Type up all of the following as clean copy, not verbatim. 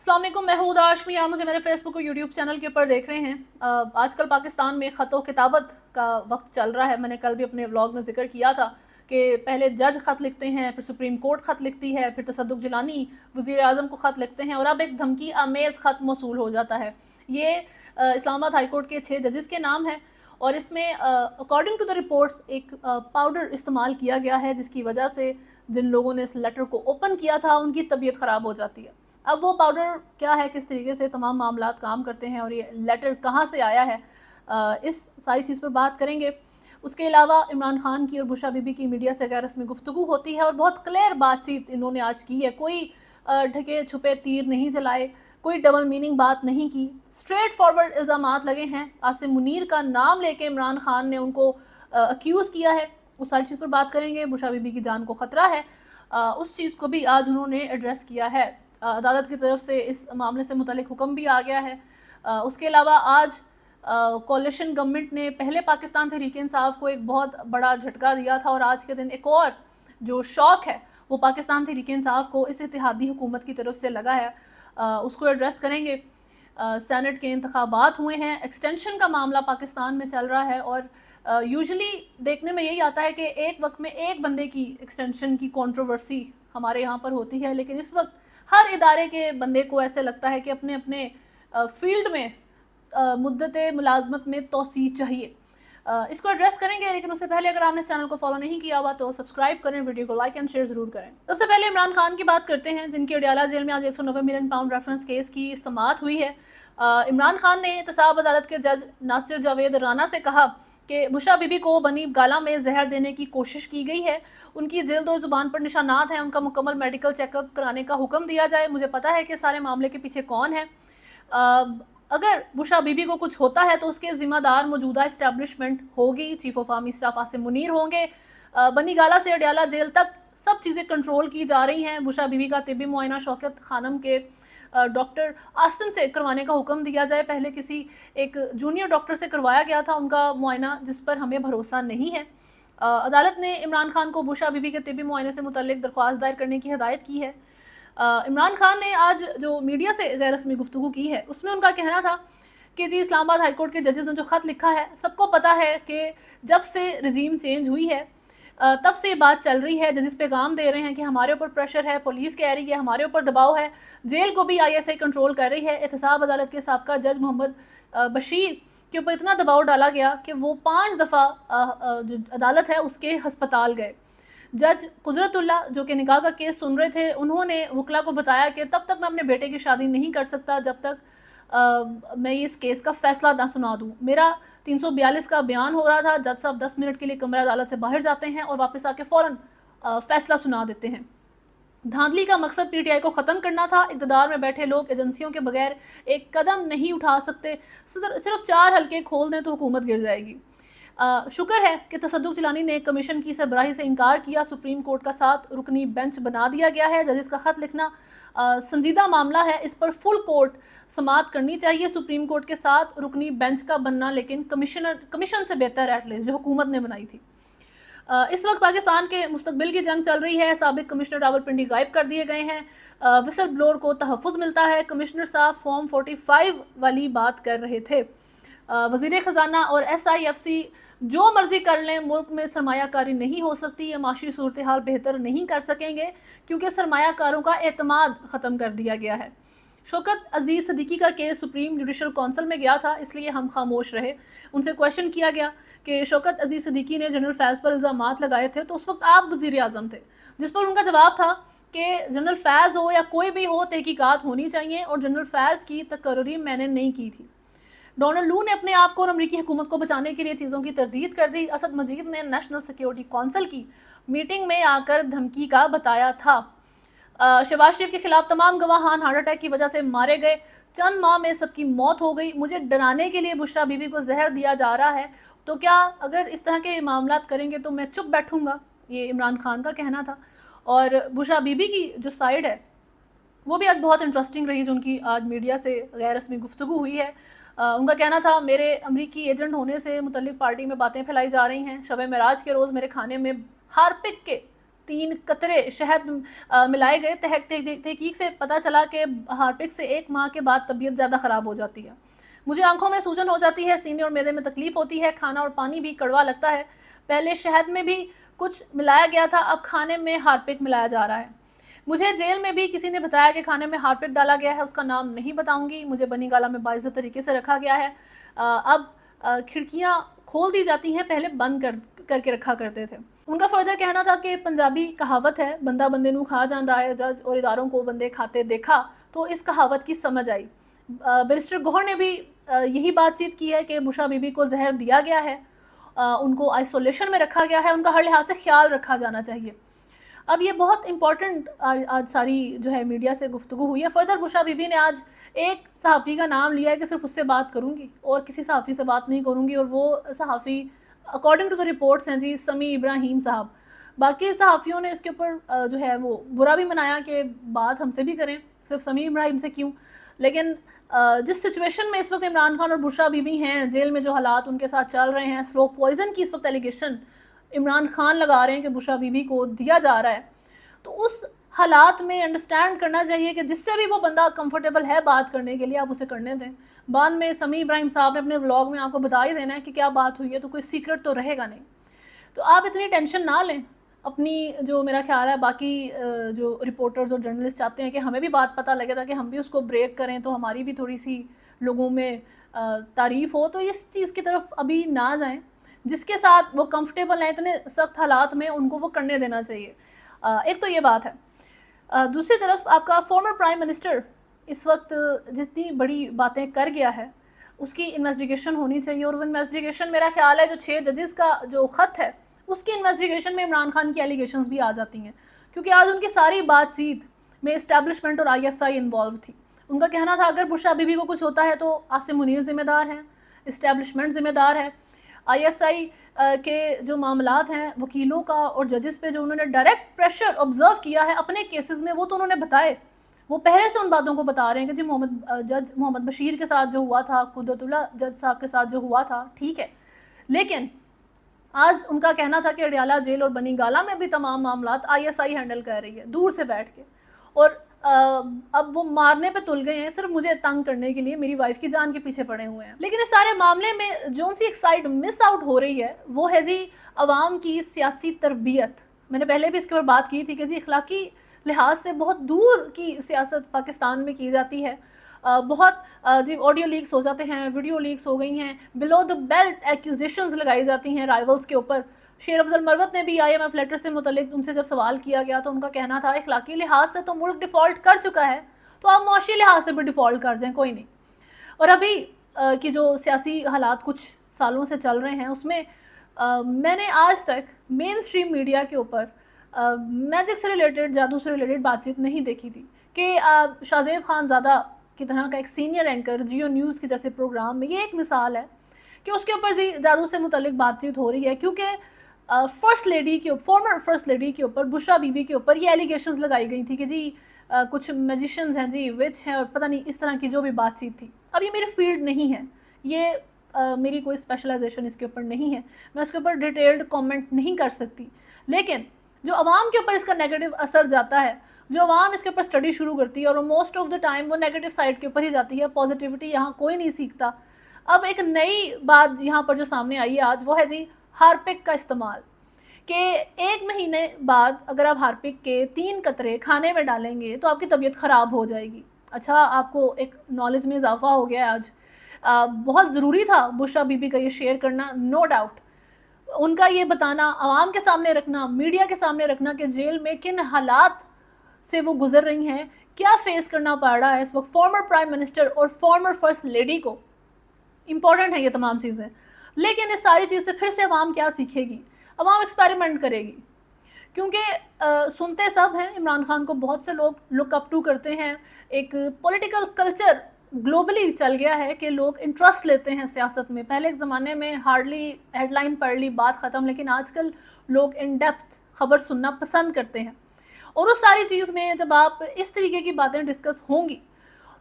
अस्सलाम वालेकुम, मैं हूँ दाशमी। आप मुझे मेरे फेसबुक और यूट्यूब चैनल के ऊपर देख रहे हैं। आजकल पाकिस्तान में ख़त किताबत का वक्त चल रहा है। मैंने कल भी अपने व्लॉग में जिक्र किया था कि पहले जज ख़त लिखते हैं, फिर सुप्रीम कोर्ट ख़त लिखती है, फिर तसद्दुक़ जिलानी वज़ीर आज़म को ख़त लिखते हैं और अब एक धमकी आमेज़ ख़त मौसूल हो जाता है। ये इस्लामाबाद हाई कोर्ट के 6 जजेस के नाम है और इसमें अकॉर्डिंग टू द रिपोर्ट्स एक पाउडर इस्तेमाल किया गया है जिसकी वजह से जिन लोगों ने इस लेटर को ओपन किया था उनकी तबीयत ख़राब हो जाती है। अब वो पाउडर क्या है, किस तरीके से तमाम मामलात काम करते हैं और ये लेटर कहाँ से आया है, इस सारी चीज़ पर बात करेंगे। उसके अलावा इमरान खान की और बुशरा बीबी की मीडिया से गैर रस्मी गुफ्तगू होती है और बहुत क्लियर बातचीत इन्होंने आज की है। कोई ढके छुपे तीर नहीं चलाए, कोई डबल मीनिंग बात नहीं की, स्ट्रेट फॉरवर्ड इल्ज़ामात लगे हैं। आसिम मुनीर का नाम लेके इमरान खान ने उनको अक्यूज़ किया है। उस सारी चीज़ पर बात करेंगे। बुशरा बीबी की जान को ख़तरा है, उस चीज़ को भी आज उन्होंने एड्रेस किया है। अदालत की तरफ से इस मामले से मुतल्लिक हुक्म भी आ गया है। उसके अलावा आज कोalition गवर्नमेंट ने पहले पाकिस्तान तहरीक इंसाफ को एक बहुत बड़ा झटका दिया था और आज के दिन एक और जो शौक है वो पाकिस्तान तहरीक इंसाफ को इस इत्तेहादी हुकूमत की तरफ से लगा है, उसको एड्रेस करेंगे। सेनेट के इंतखाबात हुए हैं, एक्सटेंशन का मामला पाकिस्तान में चल रहा है और यूजुअली देखने में यही आता है कि एक वक्त में एक बंदे की एक्सटेंशन की कंट्रोवर्सी हमारे यहाँ पर होती है, लेकिन इस वक्त हर इदारे के बंदे को ऐसे लगता है कि अपने अपने फील्ड में मुद्दत मुलाजमत में तोसी चाहिए। इसको एड्रेस करेंगे, लेकिन उससे पहले अगर आपने चैनल को फॉलो नहीं किया हुआ तो सब्सक्राइब करें, वीडियो को लाइक एंड शेयर ज़रूर करें। सबसे पहले इमरान खान की बात करते हैं, जिनकी अडयाला जेल में आज 190 मिलियन पाउंड रेफरेंस केस की समाअत हुई है। इमरान खान ने एहतसाब अदालत के जज नासिर जावेद राना से कहा कि बुशरा बीबी को बनी गाला में जहर देने की कोशिश की गई है। उनकी जिल्द और ज़ुबान पर निशानात हैं, उनका मुकम्मल मेडिकल चेकअप कराने का हुक्म दिया जाए। मुझे पता है कि सारे मामले के पीछे कौन है। अगर बुशरा बीबी को कुछ होता है तो उसके ज़िम्मेदार मौजूदा इस्टेब्लिशमेंट होगी। Chief of army staff Asim Munir होंगे। बनी गाला से अडयाला जेल तक सब चीज़ें कंट्रोल की जा रही हैं। बुशरा बीबी का तिब्बी मुआयना शौकत खानम के डॉक्टर आसिम से करवाने का हुक्म दिया जाए। पहले किसी एक जूनियर डॉक्टर से करवाया गया था उनका मुआयना, जिस पर हमें भरोसा नहीं है। अदालत ने इमरान खान को बुशरा बीबी के तिब्बी मुआयने से मुतल्लिक दरख्वास्त दायर करने की हदायत की है। इमरान खान ने आज जो मीडिया से गैर रस्मी गुफ्तगू की है उसमें उनका कहना था कि जी इस्लामाबाद हाई कोर्ट के जजेस ने जो ख़त लिखा है, सबको पता है कि जब से रजीम चेंज हुई है तब से ये बात चल रही है। जजेस पैगाम दे रहे हैं कि हमारे ऊपर प्रेशर है, पुलिस कह रही है हमारे ऊपर दबाव है, जेल को भी ISI कंट्रोल कर रही है। एहतसाब अदालत के साबका जज मोहम्मद बशीर के ऊपर इतना दबाव डाला गया कि वो 5 दफ़ा जो अदालत है उसके हस्पताल गए। जज कुदरतुल्ला जो कि निकाह का केस सुन रहे थे, उन्होंने वकला को बताया कि तब तक मैं अपने बेटे की शादी नहीं कर सकता जब तक मैं इस केस का फैसला ना सुना दूं। मेरा 342 का बयान हो रहा था। जज साहब 10 मिनट के लिए कमरा अदालत से बाहर जाते हैं और वापस आके फ़ौरन फैसला सुना देते हैं। धांधली का मकसद PTI को ख़त्म करना था। इक़्तिदार में बैठे लोग एजेंसियों के बगैर एक कदम नहीं उठा सकते। सिर्फ 4 हल्के खोल दें तो हुकूमत गिर जाएगी। शुक्र है कि तसद्दुक़ जिलानी ने कमीशन की सरबराही से इनकार किया। सुप्रीम कोर्ट का 7 रुकनी बेंच बना दिया गया है। जजेस का ख़त लिखना संजीदा मामला है, इस पर फुल कोर्ट समाअत करनी चाहिए। सुप्रीम कोर्ट के 7 रुकनी बेंच का बनना लेकिन कमीशन से बेहतर है एटलीस्ट, जो हुकूमत ने बनाई थी। इस वक्त पाकिस्तान के मुस्तकबिल की जंग चल रही है। साबिक कमिश्नर रावलपिंडी गायब कर दिए गए हैं। विसल ब्लोअर को तहफ़्फ़ुज़ मिलता है। कमिश्नर साहब फॉर्म 45 वाली बात कर रहे थे। वज़ीर ख़जाना और SIFC जो मर्जी कर लें, मुल्क में सरमायाकारी नहीं हो सकती। ये माशी सूरत हाल बेहतर नहीं कर सकेंगे क्योंकि सरमायाकारों का एतमाद ख़त्म कर दिया गया है। शौकत अजीज़ सिद्दीकी का केस सुप्रीम जुडिशल काउंसिल में गया था, इसलिए हम खामोश रहे। उनसे क्वेश्चन किया गया कि शौकत अजीज़ सिद्दीकी ने जनरल फैज़ पर इल्ज़ामात लगाए थे, तो उस वक्त आप वज़ीर आज़म थे, जिस पर उनका जवाब था कि जनरल फैज़ हो या कोई भी हो, तहकीकात होनी चाहिए और जनरल फैज़ की तकर्री मैंने नहीं की थी। डोनाल्ड लू ने अपने आप को और अमरीकी हुकूमत को बचाने के लिए चीज़ों की तरदीद कर दी। असद मजीद ने नेशनल सिक्योरिटी काउंसिल की मीटिंग में आकर धमकी का बताया था। शहबाज शरीफ के खिलाफ तमाम गवाहान हार्ट अटैक की वजह से मारे गए। चंद माह में सबकी मौत हो गई। मुझे डराने के लिए बुशरा बीबी को जहर दिया जा रहा है, तो क्या अगर इस तरह के मामला करेंगे तो मैं चुप बैठूंगा? ये इमरान खान का कहना था। और बुशरा बीबी की जो साइड है वो भी आज बहुत इंटरेस्टिंग रही, जो उनकी आज मीडिया से गैर रस्मी गुफ्तगू हुई है। उनका कहना था मेरे अमरीकी एजेंट होने से मुतल्लिक पार्टी में बातें फैलाई जा रही हैं। शब मेराज के रोज़ मेरे खाने में हारपिक के 3 कतरे शहद मिलाए गए। तहकीक से पता चला कि हार्पिक से 1 माह के बाद तबीयत ज़्यादा ख़राब हो जाती है। मुझे आंखों में सूजन हो जाती है, सीने और मैदे में तकलीफ़ होती है, खाना और पानी भी कड़वा लगता है। पहले शहद में भी कुछ मिलाया गया था, अब खाने में हार्पिक मिलाया जा रहा है। मुझे जेल में भी किसी ने बताया कि खाने में हार्पिक डाला गया है, उसका नाम नहीं बताऊंगी। मुझे बनी गाला में बाइज्जत तरीके से रखा गया है। अब खिड़कियां खोल दी जाती हैं, पहले बंद करके रखा करते थे। उनका फर्दर कहना था कि पंजाबी कहावत है, बंदा बंदे नू खा जांदा है, जज और इदारों को बंदे खाते देखा तो इस कहावत की समझ आई। बैरिस्टर गौहर ने भी यही बातचीत की है कि बुशरा बीबी को जहर दिया गया है, उनको आइसोलेशन में रखा गया है, उनका हर लिहाज से ख्याल रखा जाना चाहिए। अब ये बहुत इंपॉर्टेंट आज सारी जो है मीडिया से गुफ्तगू हुई है। फर्दर बुशरा बीबी ने आज एक सहाफ़ी का नाम लिया है कि सिर्फ उससे बात करूंगी और किसी सहाफ़ी से बात नहीं करूंगी, और वो सहाफ़ी अकॉर्डिंग टू द रिपोर्ट्स हैं जी समी इब्राहिम साहब। बाकी सहाफ़ियों ने इसके ऊपर जो है वो बुरा भी मनाया कि बात हमसे भी करें, सिर्फ समी इब्राहिम से क्यों। लेकिन जिस सिचुएशन में इस वक्त इमरान खान और बुशरा बीबी हैं, जेल में जो हालात उनके साथ चल रहे हैं, स्लो पॉइजन की इस वक्त एलिगेशन इमरान खान लगा रहे हैं कि बुशरा बीबी को दिया जा रहा है, तो उस हालात में अंडरस्टैंड करना चाहिए कि जिससे भी वो बंदा कंफर्टेबल है बात करने के लिए, आप उसे करने दें। बाद में समी इब्राहिम साहब ने अपने व्लॉग में आपको बता ही देना है कि क्या बात हुई है, तो कोई सीक्रेट तो रहेगा नहीं। तो आप इतनी टेंशन ना लें अपनी, जो मेरा ख्याल है बाकी जो रिपोर्टर्स और जर्नलिस्ट चाहते हैं कि हमें भी बात पता लगे ताकि हम भी उसको ब्रेक करें, तो हमारी भी थोड़ी सी लोगों में तारीफ़ हो, तो इस चीज़ की तरफ अभी ना जाएं। जिसके साथ वो कंफर्टेबल हैं इतने सख्त हालात में, उनको वो करने देना चाहिए। एक तो ये बात है। दूसरी तरफ आपका फॉर्मर प्राइम मिनिस्टर इस वक्त जितनी बड़ी बातें कर गया है उसकी इन्वेस्टिगेशन होनी चाहिए, और वो इन्वेस्टिगेशन मेरा ख्याल है जो 6 जजेस का जो ख़त है उसकी इन्वेस्टिगेशन में इमरान खान की एलिगेशंस भी आ जाती हैं, क्योंकि आज उनकी सारी बातचीत में इस्टेब्लिशमेंट और ISI इन्वॉल्व थी। उनका कहना था अगर बुशरा बीबी को कुछ होता है तो आसिम मुनीर ज़िम्मेदार हैं, इस्टेब्लिशमेंट ज़िम्मेदार है। ISI के जो मामलात हैं वकीलों का और जजेस पे जो उन्होंने डायरेक्ट प्रेशर ऑब्जर्व किया है अपने केसेस में, वो तो उन्होंने बताए, वो पहले से उन बातों को बता रहे हैं कि जी जज मोहम्मद बशीर के साथ जो हुआ था, कुदरतुल्लाह जज साहब के साथ जो हुआ था, ठीक है। लेकिन आज उनका कहना था कि अडियाला जेल और बनी गाला में भी तमाम मामलात ISI हैंडल कर रही है दूर से बैठ के, और अब वो मारने पे तुल गए हैं सिर्फ मुझे तंग करने के लिए, मेरी वाइफ की जान के पीछे पड़े हुए हैं। लेकिन इस सारे मामले में जो सी एक साइड मिस आउट हो रही है वो है जी अवाम की सियासी तरबियत। मैंने पहले भी इसके ऊपर बात की थी कि जी इखलाकी लिहाज से बहुत दूर की सियासत पाकिस्तान में की जाती है। बहुत जी ऑडियो लीक्स हो जाते हैं, वीडियो लीक्स हो गई हैं, बिलो द बेल्ट एक्यूजेशंस लगाई जाती हैं राइवल्स के ऊपर। शेर अफजल मरवत ने भी IMF लेटर से मुतल्लिक उनसे जब सवाल किया गया तो उनका कहना था इखलाकी लिहाज से तो मुल्क डिफ़ॉल्ट कर चुका है, तो आप मुआशी लिहाज से भी डिफ़ॉल्ट कर दें, कोई नहीं। और अभी की जो सियासी हालात कुछ सालों से चल रहे हैं उसमें मैंने आज तक मेन स्ट्रीम मीडिया के ऊपर मैजिक से रिलेटेड, जादू से रिलेटेड बातचीत नहीं देखी थी कि शाहजेब खानज़ादा की तरह का एक सीनियर एंकर जियो न्यूज़ के जैसे प्रोग्राम में, ये एक मिसाल है कि उसके ऊपर जी जादू से मुतल्लिक बातचीत हो रही है, क्योंकि फर्स्ट लेडी के फॉर्मर फर्स्ट लेडी के ऊपर, बुशरा बीबी के ऊपर ये एलिगेशंस लगाई गई थी कि जी कुछ मैजिशियंस हैं जी, विच हैं, और पता नहीं इस तरह की जो भी बातचीत थी। अब ये मेरी फील्ड नहीं है, ये मेरी कोई स्पेशलाइजेशन इसके ऊपर नहीं है, मैं इसके ऊपर डिटेल्ड कमेंट नहीं कर सकती। लेकिन जो आवाम के ऊपर इसका नेगेटिव असर जाता है, जो आवाम इसके ऊपर स्टडी शुरू करती है और मोस्ट ऑफ द टाइम वो नेगेटिव साइड के ऊपर ही जाती है, पॉजिटिविटी यहाँ कोई नहीं सीखता। अब एक नई बात यहाँ पर जो सामने आई है आज, वो है जी हार्पिक का इस्तेमाल, कि 1 महीने बाद अगर आप हार्पिक के 3 कतरे खाने में डालेंगे तो आपकी तबीयत ख़राब हो जाएगी। अच्छा, आपको एक नॉलेज में इजाफा हो गया है आज। बहुत ज़रूरी था बुशरा बीबी का ये शेयर करना, नो डाउट। उनका ये बताना, आवाम के सामने रखना, मीडिया के सामने रखना कि जेल में किन हालात से वो गुजर रही हैं, क्या फेस करना पड़ रहा है इस वक्त फॉर्मर प्राइम मिनिस्टर और फॉर्मर फर्स्ट लेडी को, इम्पॉर्टेंट है ये तमाम चीज़ें। लेकिन इस सारी चीज़ से फिर से आवाम क्या सीखेगी? आवाम एक्सपेरिमेंट करेगी, क्योंकि सुनते सब हैं, इमरान खान को बहुत से लोग लुक अप टू करते हैं। एक पॉलिटिकल कल्चर ग्लोबली चल गया है कि लोग इंटरेस्ट लेते हैं सियासत में। पहले एक ज़माने में हार्डली हेडलाइन पढ़ ली बात ख़त्म, लेकिन आजकल लोग इन डेप्थ खबर सुनना पसंद करते हैं। और उस सारी चीज़ में जब आप इस तरीके की बातें डिस्कस होंगी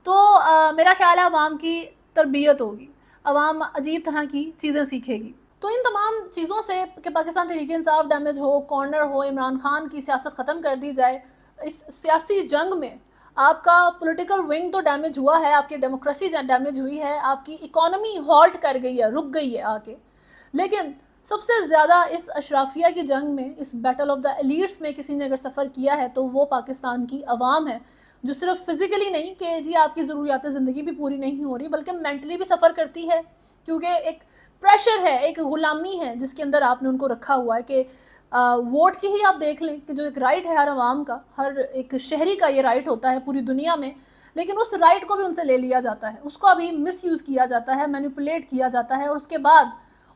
तो मेरा ख्याल है आवाम की तरबियत होगी, आवाम अजीब तरह की चीज़ें सीखेगी। تو ان تمام چیزوں سے کہ پاکستان تحریک انصاف ڈیمیج ہو، کارنر ہو، عمران خان کی سیاست ختم کر دی جائے، اس سیاسی جنگ میں آپ کا پولیٹیکل ونگ تو ڈیمیج ہوا ہے، آپ کی ڈیموکریسی ڈیمیج ہوئی ہے، آپ کی اکانومی ہالٹ کر گئی ہے، رک گئی ہے آ کے. لیکن سب سے زیادہ اس اشرافیہ کی جنگ میں، اس بیٹل آف دا ایلیٹس میں کسی نے اگر سفر کیا ہے تو وہ پاکستان کی عوام ہے، جو صرف فزیکلی نہیں کہ جی آپ کی ضروریات زندگی بھی پوری نہیں ہو رہی، بلکہ مینٹلی بھی سفر کرتی ہے، کیونکہ ایک پریشر ہے، ایک غلامی ہے جس کے اندر آپ نے ان کو رکھا ہوا ہے کہ ووٹ کی ہی آپ دیکھ لیں کہ جو ایک رائٹ ہے ہر عوام کا، ہر ایک شہری کا یہ رائٹ ہوتا ہے پوری دنیا میں، لیکن اس رائٹ کو بھی ان سے لے لیا جاتا ہے، اس کو ابھی مس یوز کیا جاتا ہے، مینیپولیٹ کیا جاتا ہے، اور اس کے بعد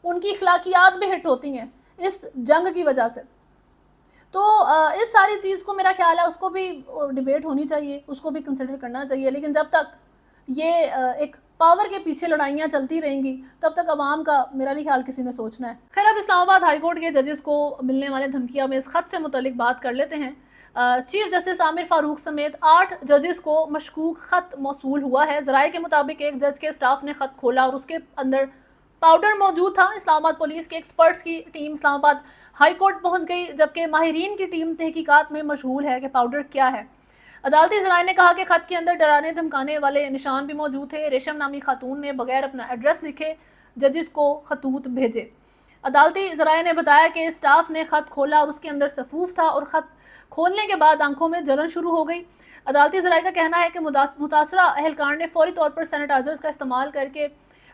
ان کی اخلاقیات بھی ہٹ ہوتی ہیں اس جنگ کی وجہ سے. تو اس ساری چیز کو میرا خیال ہے اس کو بھی ڈیبیٹ ہونی چاہیے، اس کو بھی کنسیڈر کرنا چاہیے، لیکن جب تک یہ ایک پاور کے پیچھے لڑائیاں چلتی رہیں گی تب تک عوام کا میرا بھی خیال کسی نے سوچنا ہے. خیر، اب اسلام آباد ہائی کورٹ کے ججز کو ملنے والے دھمکیاں میں اس خط سے متعلق بات کر لیتے ہیں. چیف جسٹس عامر فاروق سمیت 8 ججز کو مشکوک خط موصول ہوا ہے. ذرائع کے مطابق ایک جج کے اسٹاف نے خط کھولا اور اس کے اندر پاؤڈر موجود تھا. اسلام آباد پولیس کے ایکسپرٹس کی ٹیم اسلام آباد ہائی کورٹ پہنچ گئی، جبکہ ماہرین کی ٹیم تحقیقات میں مشغول ہے کہ پاؤڈر کیا ہے. عدالتی ذرائع نے کہا کہ خط کے اندر ڈرانے دھمکانے والے نشان بھی موجود تھے. ریشم نامی خاتون نے بغیر اپنا ایڈریس لکھے ججز کو خطوط بھیجے. عدالتی ذرائع نے بتایا کہ اسٹاف نے خط کھولا اور اس کے اندر سفوف تھا، اور خط کھولنے کے بعد آنکھوں میں جلن شروع ہو گئی. عدالتی ذرائع کا کہنا ہے کہ متاثرہ اہلکار نے فوری طور پر سینیٹائزرز کا استعمال کر کے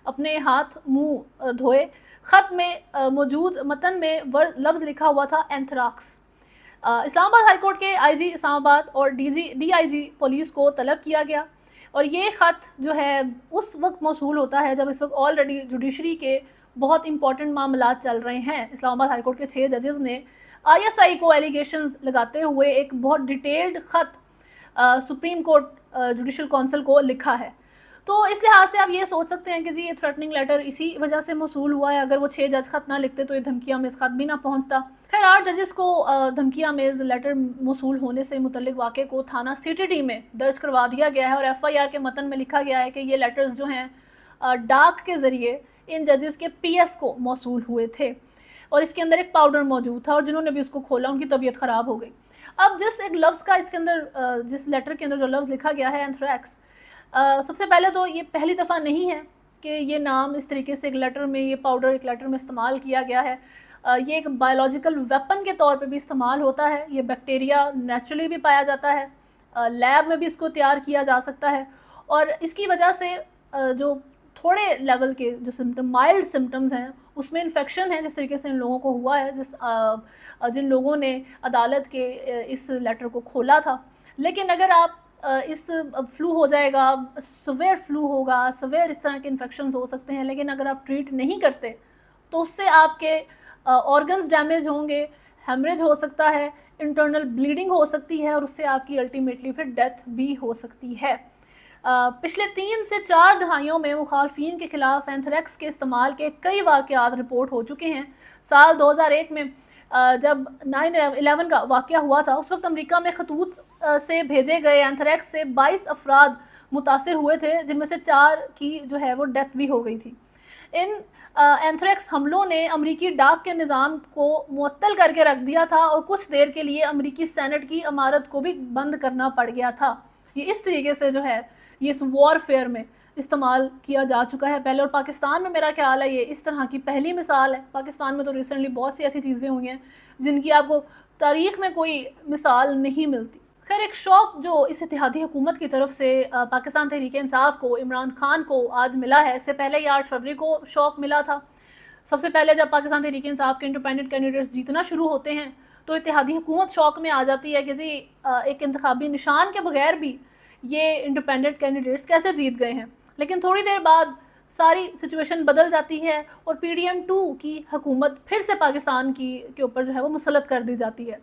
اپنے ہاتھ منہ دھوئے. خط میں موجود متن میں لفظ لکھا ہوا تھا اینتھراکس. اسلام آباد ہائی کورٹ کے آئی جی اسلام آباد اور ڈی آئی جی پولیس کو طلب کیا گیا، اور یہ خط جو ہے اس وقت موصول ہوتا ہے جب اس وقت آلریڈی جوڈیشری کے بہت امپورٹنٹ معاملات چل رہے ہیں. اسلام آباد ہائی کورٹ کے 6 ججز نے آئی ایس آئی کو ایلیگیشنز لگاتے ہوئے ایک بہت ڈیٹیلڈ خط سپریم کورٹ جوڈیشل کونسل کو لکھا ہے. تو اس لحاظ سے آپ یہ سوچ سکتے ہیں کہ جی یہ تھریٹننگ لیٹر اسی وجہ سے موصول ہوا ہے. اگر وہ 6 جج خط نہ لکھتے تو یہ دھمکیاں میں اس خط بھی نہ پہنچتا. خیر، 8 ججز کو دھمکیاں میز لیٹر موصول ہونے سے متعلق واقعے کو تھانہ سی ٹی ڈی میں درج کروا دیا گیا ہے، اور ایف آئی آر کے متن میں لکھا گیا ہے کہ یہ لیٹرز جو ہیں ڈاک کے ذریعے ان ججز کے پی ایس کو موصول ہوئے تھے، اور اس کے اندر ایک پاؤڈر موجود تھا، اور جنہوں نے بھی اس کو کھولا ان کی طبیعت خراب ہو گئی. اب جس ایک لفظ کا اس کے اندر جس لیٹر کے اندر جو لفظ لکھا گیا ہے اینتھریکس، سب سے پہلے تو یہ پہلی دفعہ نہیں ہے کہ یہ نام اس طریقے سے ایک لیٹر میں، یہ پاؤڈر ایک لیٹر میں استعمال کیا گیا ہے. یہ ایک بایولوجیکل ویپن کے طور پہ بھی استعمال ہوتا ہے. یہ بیکٹیریا نیچرلی بھی پایا جاتا ہے، لیب میں بھی اس کو تیار کیا جا سکتا ہے، اور اس کی وجہ سے جو تھوڑے لیول کے جو سمٹم مائلڈ سمٹمز ہیں اس میں انفیکشن ہے، جس طریقے سے ان لوگوں کو ہوا ہے جن لوگوں نے عدالت کے اس لیٹر کو کھولا تھا. لیکن اگر آپ اس فلو ہو جائے گا، سویئر فلو ہوگا، سویئر اس طرح کے انفیکشنز ہو سکتے ہیں، لیکن اگر آپ ٹریٹ نہیں کرتے تو اس سے آپ کے آرگنز ڈیمیج ہوں گے، ہیمریج ہو سکتا ہے، انٹرنل بلیڈنگ ہو سکتی ہے، اور اس سے آپ کی الٹیمیٹلی پھر ڈیتھ بھی ہو سکتی ہے. پچھلے 3 سے 4 دہائیوں میں مخالفین کے خلاف اینتھریکس کے استعمال کے کئی واقعات رپورٹ ہو چکے ہیں. سال 2001 میں جب 9/11 کا واقعہ ہوا تھا، اس وقت امریکہ میں خطوط سے بھیجے گئے اینتھریکس سے 22 افراد متاثر ہوئے تھے، جن میں سے 4 کی جو ہے وہ ڈیتھ بھی ہو گئی تھی. ان اینتھریکس حملوں نے امریکی ڈاک کے نظام کو معطل کر کے رکھ دیا تھا، اور کچھ دیر کے لیے امریکی سینٹ کی عمارت کو بھی بند کرنا پڑ گیا تھا. یہ اس طریقے سے جو ہے یہ اس وار فیئر میں استعمال کیا جا چکا ہے پہلے، اور پاکستان میں میرا خیال ہے یہ اس طرح کی پہلی مثال ہے. پاکستان میں تو ریسنٹلی بہت سی ایسی چیزیں ہوئی ہیں جن کی آپ کو تاریخ میں کوئی مثال نہیں ملتی. خیر، ایک شوق جو اس اتحادی حکومت کی طرف سے پاکستان تحریک انصاف کو، عمران خان کو آج ملا ہے. اس سے پہلے یہ 8 فروری کو شوق ملا تھا. سب سے پہلے جب پاکستان تحریک انصاف کے انڈیپینڈنٹ کینڈیڈیٹس جیتنا شروع ہوتے ہیں تو اتحادی حکومت شوق میں آ جاتی ہے کہ جی ایک انتخابی نشان کے بغیر بھی یہ انڈیپینڈنٹ کینڈیڈیٹس کیسے جیت گئے ہیں. لیکن تھوڑی دیر بعد ساری سچویشن بدل جاتی ہے، اور پی ڈی ایم 2 کی حکومت پھر سے پاکستان کے اوپر جو ہے وہ مسلط کر دی جاتی ہے.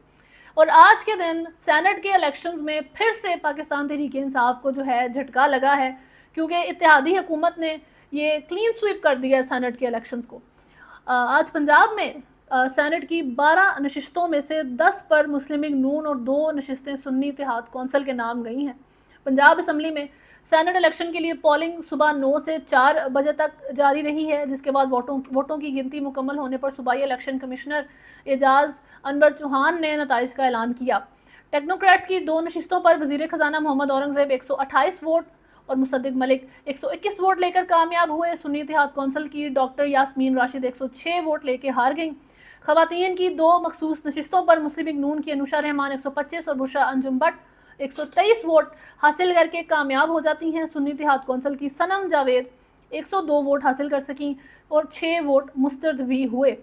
اور آج کے دن سینٹ کے الیکشنز میں پھر سے پاکستان تحریک انصاف کو جو ہے جھٹکا لگا ہے، کیونکہ اتحادی حکومت نے یہ کلین سویپ کر دیا ہے سینٹ کے الیکشنز کو. آج پنجاب میں سینٹ کی 12 نشستوں میں سے 10 پر مسلم لیگ نون اور 2 نشستیں سنی اتحاد کونسل کے نام گئی ہیں. پنجاب اسمبلی میں سینٹ الیکشن کے لیے پولنگ صبح 9 سے 4 بجے تک جاری رہی ہے، جس کے بعد ووٹوں کی گنتی مکمل ہونے پر صوبائی الیکشن کمشنر اعجاز انور چوہان نے نتائج کا اعلان کیا۔ ٹیکنوکریٹس کی 2 نشستوں پر وزیر خزانہ محمد اورنگزیب 128 ووٹ اور مصدق ملک 121 ووٹ لے کر کامیاب ہوئے۔ سنی اتحاد کونسل کی ڈاکٹر یاسمین راشد 106 ووٹ لے کے ہار گئیں۔ خواتین کی 2 مخصوص نشستوں پر مسلم لیگ نون کی انوشا رحمان 125 اور بشرا انجم بٹ 123 ووٹ حاصل کر کے کامیاب ہو جاتی ہیں۔ سنی اتحاد کونسل کی صنم جاوید 102 ووٹ حاصل کر سکیں اور 6 ووٹ مسترد بھی ہوئے۔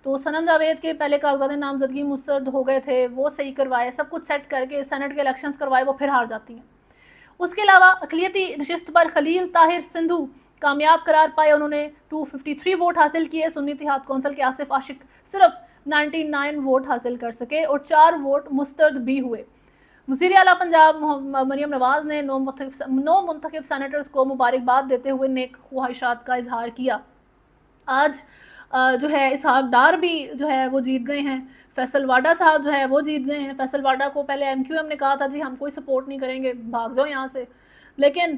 تو صنم جاوید کے پہلے کاغذات نامزدگی مسترد ہو گئے تھے، وہ صحیح کروائے، سب کچھ سیٹ کر کے سینٹ کے الیکشنز کروائے، وہ پھر ہار جاتی ہیں۔ اس کے علاوہ اقلیتی نشست پر خلیل طاہر سندھو کامیاب قرار پائے، انہوں نے 253 ووٹ حاصل کیے۔ سنی اتحاد کونسل کے آصف عاشق صرف 99 ووٹ حاصل کر سکے اور 4 ووٹ مسترد بھی ہوئے۔ وزیر اعلیٰ پنجاب مریم نواز نے 9 منتخب سینیٹرز کو مبارکباد دیتے ہوئے نیک خواہشات کا اظہار کیا۔ آج جو ہے اسحاق ڈار بھی جو ہے وہ جیت گئے ہیں، فیصل واڈا صاحب جو ہے وہ جیت گئے ہیں۔ فیصل واڈا کو پہلے ایم کیو ایم نے کہا تھا جی ہم کوئی سپورٹ نہیں کریں گے، بھاگ جاؤ یہاں سے، لیکن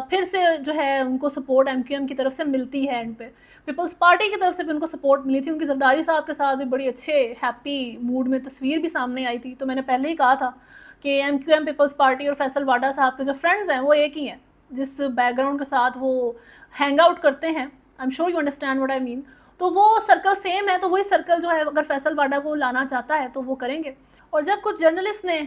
پھر سے جو ہے ان کو سپورٹ ایم کیو ایم کی طرف سے ملتی ہے۔ اینڈ پہ پیپلز پارٹی کی طرف سے بھی ان کو سپورٹ ملی تھی، ان کی زرداری صاحب کے ساتھ بھی بڑی اچھے ہیپی موڈ میں تصویر بھی سامنے آئی تھی۔ تو میں نے پہلے ہی کہا تھا کہ M Q M, Peoples Party اور فیصل واڈا صاحب کے جو فرینڈز ہیں وہ ایک ہی ہیں، جس بیک گراؤنڈ کے ساتھ وہ ہینگ آؤٹ کرتے ہیں، I am sure you understand what I mean, تو وہ سرکل سیم ہے۔ تو وہی سرکل جو ہے اگر فیصل واڈا کو لانا چاہتا ہے تو وہ کریں گے۔ اور جب کچھ جرنلسٹ نے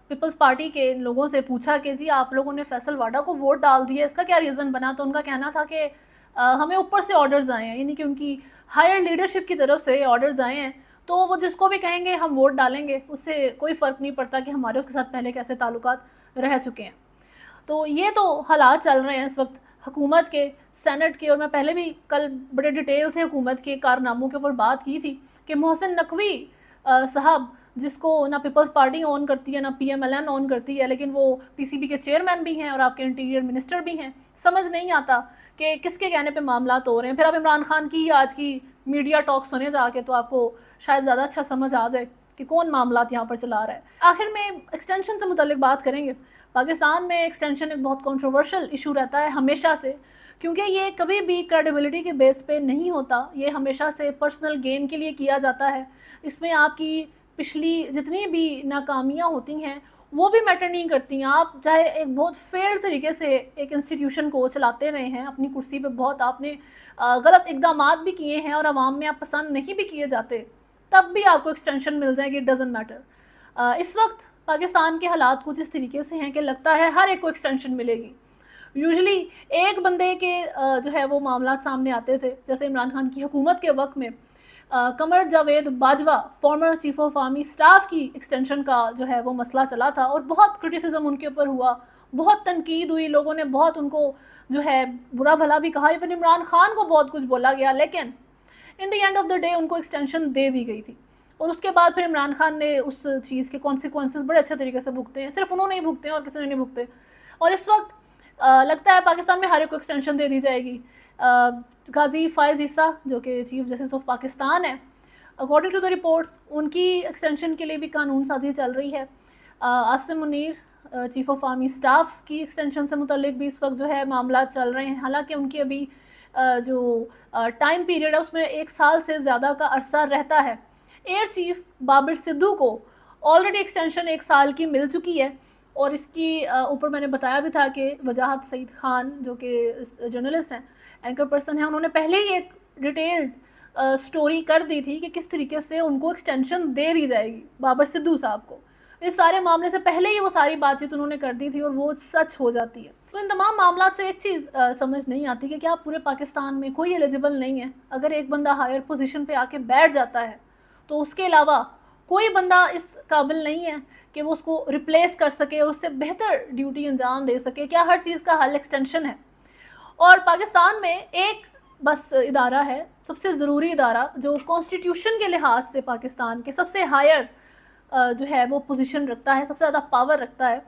پیپلز پارٹی کے لوگوں سے پوچھا کہ جی آپ لوگوں نے فیصل واڈا کو ووٹ ڈال دیا، اس کا کیا ریزن بنا، تو ان کا کہنا تھا کہ ہمیں اوپر سے آرڈرز آئے ہیں، یعنی کہ ان کی ہائر لیڈرشپ کی طرف سے آرڈرز آئے ہیں، تو وہ جس کو بھی کہیں گے ہم ووٹ ڈالیں گے، اس سے کوئی فرق نہیں پڑتا کہ ہمارے اس کے ساتھ پہلے کیسے تعلقات رہ چکے ہیں۔ تو یہ تو حالات چل رہے ہیں اس وقت حکومت کے، سینٹ کے، اور میں پہلے بھی کل بڑے ڈیٹیل سے حکومت کے کارناموں کے اوپر بات کی تھی کہ محسن نقوی صاحب، جس کو نہ پیپلز پارٹی اون کرتی ہے نہ پی ایم ایل این اون کرتی ہے، لیکن وہ پی سی بی کے چیئرمین بھی ہیں اور آپ کے انٹیریئر منسٹر بھی ہیں، سمجھ نہیں آتا کہ کس کے کہنے پہ معاملات ہو رہے ہیں۔ پھر آپ عمران خان کی آج کی میڈیا ٹاک سنے جا کے تو آپ کو شاید زیادہ اچھا سمجھ آ جائے کہ کون معاملات یہاں پر چلا رہا ہے۔ آخر میں ایکسٹینشن سے متعلق بات کریں گے۔ پاکستان میں ایکسٹینشن ایک بہت کنٹروورشل ایشو رہتا ہے ہمیشہ سے، کیونکہ یہ کبھی بھی کریڈیبلٹی کے بیس پہ نہیں ہوتا، یہ ہمیشہ سے پرسنل گین کے لیے کیا جاتا ہے۔ اس میں آپ کی پچھلی جتنی بھی ناکامیاں ہوتی ہیں وہ بھی میٹر نہیں کرتی ہیں، آپ چاہے ایک بہت فیئر طریقے سے ایک انسٹیٹیوشن کو چلاتے رہے ہیں، اپنی کرسی پہ بہت آپ نے غلط اقدامات بھی کیے ہیں اور عوام میں آپ پسند نہیں بھی کیے جاتے، تب بھی آپ کو ایکسٹینشن مل جائے گی، اٹ ڈزنٹ میٹر۔ اس وقت پاکستان کے حالات کچھ اس طریقے سے ہیں کہ لگتا ہے ہر ایک کو ایکسٹینشن ملے گی۔ یوزلی ایک بندے کے جو ہے وہ معاملات سامنے آتے تھے، جیسے عمران خان کی حکومت کے وقت میں Qamar Javed Bajwa farmer chief of army staff کی ایکسٹینشن کا جو ہے وہ مسئلہ چلا تھا اور بہت کرٹیسزم ان کے اوپر ہوا، بہت تنقید ہوئی، لوگوں نے بہت ان کو جو ہے برا بھلا بھی کہا، ایون عمران خان کو بہت کچھ بولا گیا، لیکن in the end of the day ان کو ایکسٹینشن دے دی گئی تھی۔ اور اس کے بعد پھر عمران خان نے اس چیز کے کانسیکوینسز بڑے اچھے طریقے سے بھگتے ہیں، صرف انہوں نے ہی بھگتے ہیں اور کسی نے نہیں بھگتے۔ اور اس وقت لگتا ہے پاکستان میں ہر ایک کو ایکسٹینشن دے دی جائے گی۔ غازی فائز عیسیٰ جو کہ چیف جسٹس آف پاکستان ہے، اکارڈنگ ٹو دا رپورٹس ان کی ایکسٹینشن کے لیے بھی قانون سازی چل رہی ہے۔ Asim Munir chief of army staff کی ایکسٹینشن سے متعلق بھی اس وقت جو ہے معاملات چل رہے ہیں، حالانکہ ان کی ابھی جو ٹائم پیریڈ ہے اس میں 1 سال سے زیادہ کا عرصہ رہتا ہے۔ ایئر چیف بابر سدھو کو آلریڈی ایکسٹینشن 1 سال کی مل چکی ہے، اور اس کی اوپر میں نے بتایا بھی تھا کہ وجاہت سعید خان جو کہ جرنلسٹ ہیں، اینکر پرسن ہیں، انہوں نے پہلے ہی ایک ڈیٹیلڈ سٹوری کر دی تھی کہ کس طریقے سے ان کو ایکسٹینشن دے دی جائے گی بابر سدھو صاحب کو۔ اس سارے معاملے سے پہلے ہی وہ ساری بات چیت انہوں نے کر دی تھی اور وہ سچ ہو جاتی ہے۔ تو ان تمام معاملات سے ایک چیز سمجھ نہیں آتی کہ کیا پورے پاکستان میں کوئی ایلیجیبل نہیں ہے؟ اگر ایک بندہ ہائر پوزیشن پہ آ کے بیٹھ جاتا ہے تو اس کے علاوہ کوئی بندہ اس قابل نہیں ہے کہ وہ اس کو ریپلیس کر سکے اور اس سے بہتر ڈیوٹی انجام دے سکے؟ کیا ہر چیز کا حل ایکسٹینشن ہے؟ اور پاکستان میں ایک بس ادارہ ہے، سب سے ضروری ادارہ، جو کانسٹیٹیوشن کے لحاظ سے پاکستان کے سب سے ہائر جو ہے وہ پوزیشن رکھتا ہے، سب سے زیادہ پاور رکھتا ہے،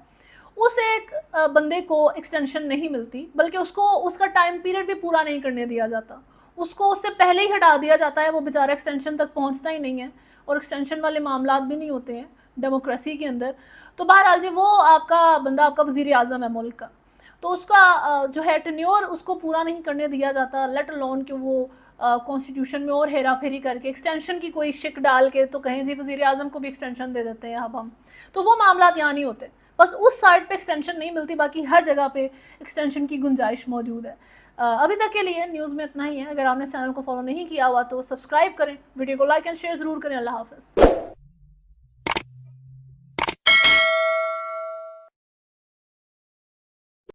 اس ایک بندے کو ایکسٹینشن نہیں ملتی، بلکہ اس کو اس کا ٹائم پیریڈ بھی پورا نہیں کرنے دیا جاتا، اس کو اس سے پہلے ہی ہٹا دیا جاتا ہے، وہ بیچارہ ایکسٹینشن تک پہنچتا ہی نہیں ہے، اور ایکسٹینشن والے معاملات بھی نہیں ہوتے ہیں ڈیموکریسی کے اندر۔ تو بہرحال جی وہ آپ کا بندہ آپ کا وزیر اعظم ہے ملک کا، تو اس کا جو ہے ٹینیور اس کو پورا نہیں کرنے دیا جاتا، لیٹ الون کہ وہ کانسٹیٹیوشن میں اور ہیرا پھیری کر کے ایکسٹینشن کی کوئی شک ڈال کے تو کہیں جی وزیر اعظم کو بھی ایکسٹینشن دے دیتے ہیں اب ہم، تو وہ معاملات یہاں نہیں ہوتے، بس اس سائڈ پہ ایکسٹینشن نہیں ملتی، باقی ہر جگہ پہ ایکسٹینشن کی گنجائش موجود ہے۔ ابھی تک کے لیے نیوز میں اتنا ہی ہے، اگر آپ نے چینل کو فالو نہیں کیا ہوا تو سبسکرائب کریں، ویڈیو کو لائک اینڈ شیئر ضرور کریں۔ اللہ حافظ۔